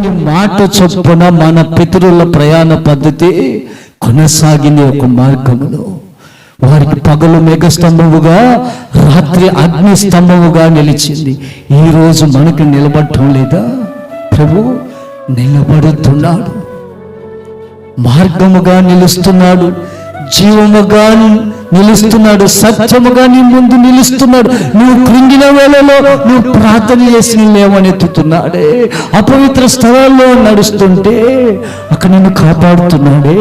దేవుని మాట చొప్పున మన పితరుల ప్రయాణ పద్ధతి కొనసాగింది. ఒక మార్గములో వారికి పగలు మేఘస్తంభముగా, రాత్రి అగ్ని స్తంభముగా నిలిచింది. ఈరోజు మనకు నిలబడటం లేదా? ప్రభు నిలబడుతున్నాడు, మార్గముగా నిలుస్తున్నాడు, జీవముగా నిలుస్తున్నాడు, సత్యముగా నీ ముందు నిలుస్తున్నాడు. నువ్వు కృంగిన వేళలో నువ్వు ప్రార్థన చేసి లేవనెత్తుతున్నాడే. అపవిత్ర స్థలాల్లో నడుస్తుంటే అక్కడ నిన్ను కాపాడుతున్నాడే.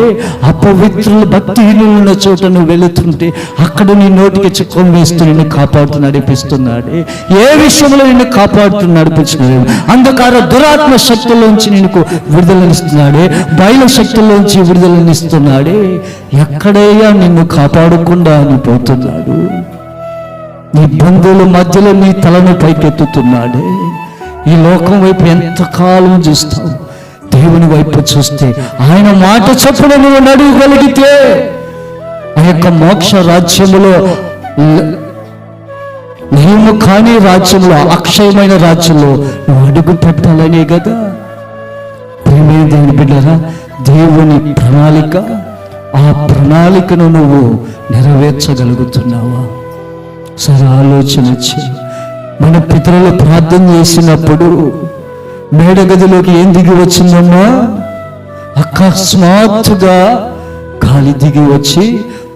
అపవిత్రులు భక్తిహీనులు ఉన్న చోట నువ్వు వెళుతుంటే అక్కడ నీ నోటికి చిక్కం వేస్తూ నిన్ను కాపాడుతూ నడిపిస్తున్నాడే. ఏ విషయంలో నిన్ను కాపాడుతూ నడిపించినాడు? అంధకార దురాత్మ శక్తుల్లోంచి నిన్ను విడుదలనిస్తున్నాడే, బయలు శక్తుల్లోంచి విడుదలనిస్తున్నాడే. ఎక్కడయ్యా నిన్ను కాపాడకుండా అని పోతున్నాడు? నీ బంధువుల మధ్యలో నీ తలను పైకెత్తుతున్నాడే. ఈ లోకం వైపు ఎంతకాలం చూస్తావు? దేవుని వైపు చూస్తే ఆయన మాట చొప్పున నువ్వు నడవగలిగితే ఆ యొక్క మోక్ష రాజ్యములో, నీవు కాని రాజ్యంలో, అక్షయమైన రాజ్యంలో నువ్వు అడుగు పెట్టాలనే కదా. ప్రియమైన దేవుని బిడ్డలారా, దేవుని ప్రణాళిక, ఆ ప్రణాళికను నువ్వు నెరవేర్చగలుగుతున్నావా? సరే ఆలోచన వచ్చి మన పితరులు ప్రార్థన చేసినప్పుడు మేడగదిలోకి ఏం దిగి వచ్చిందమ్మా? అకస్మాత్తుగా గాలి దిగి వచ్చి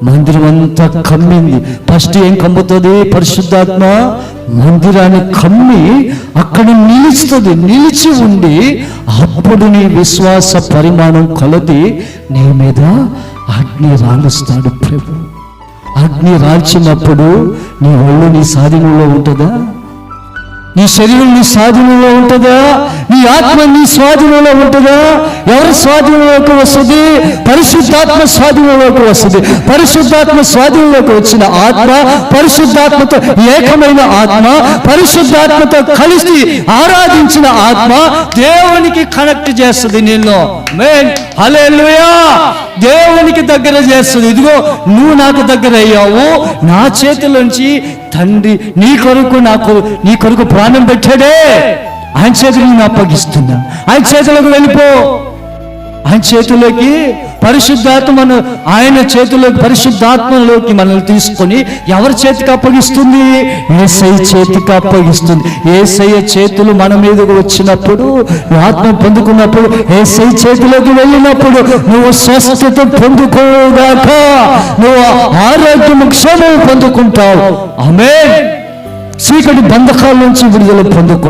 మందిరం అంతా కమ్మింది. ఫస్ట్ ఏం కమ్ముతుంది? పరిశుద్ధాత్మ మందిరాన్ని కమ్మి అక్కడ నిలుస్తుంది. నిలిచి ఉండి అప్పుడు నీ విశ్వాస పరిమాణం కొలది నీ మీద అగ్ని రాలుస్తాడు ప్రభు. అగ్ని రాల్చినప్పుడు నీ ఒళ్ళు నీ స్వాధీనంలో ఉంటుందా? నీ శరీరం నీ స్వాధీనంలో ఉంటుందా? నీ ఆత్మ నీ స్వాధీనంలో ఉంటుందా? ఎవరి స్వాధీనంలోకి వస్తుంది? పరిశుద్ధాత్మ స్వాధీనంలోకి వస్తుంది. పరిశుద్ధాత్మ స్వాధీనంలోకి వచ్చిన ఆత్మ, పరిశుద్ధాత్మతో ఏకమైన ఆత్మ, పరిశుద్ధాత్మతో కలిసి ఆరాధించిన ఆత్మ దేవునికి కనెక్ట్ చేస్తుంది నిన్ను. హల్లెలూయా! దేవునికి దగ్గర చేస్తుంది. ఇదిగో నువ్వు నాకు దగ్గర అయ్యావు, నా చేతిలోంచి తండ్రి నీ కొరకు ప్రాణం పెట్టాడే, ఆయన చేతులకు నేను అప్పగిస్తున్నా. ఆయన చేతులకు వెళ్ళిపో. ఆయన చేతుల్లోకి పరిశుద్ధాత్మను, ఆయన చేతుల్లోకి పరిశుద్ధాత్మలోకి మనల్ని తీసుకొని ఎవరి చేతికి అప్పగిస్తుంది? యేసయ్య చేతికి అప్పగిస్తుంది. యేసయ్య చేతులు మన మీదకు వచ్చినప్పుడు, ఆత్మ పొందుకున్నప్పుడు, యేసయ్య చేతిలోకి వెళ్ళినప్పుడు నువ్వు స్వస్థత పొందుకోగాక, నువ్వు ఆరోగ్యం క్షేమం పొందుకుంటావు. ఆమేన్. చీకటి బంధకాల నుంచి విడుదల పొందుకో.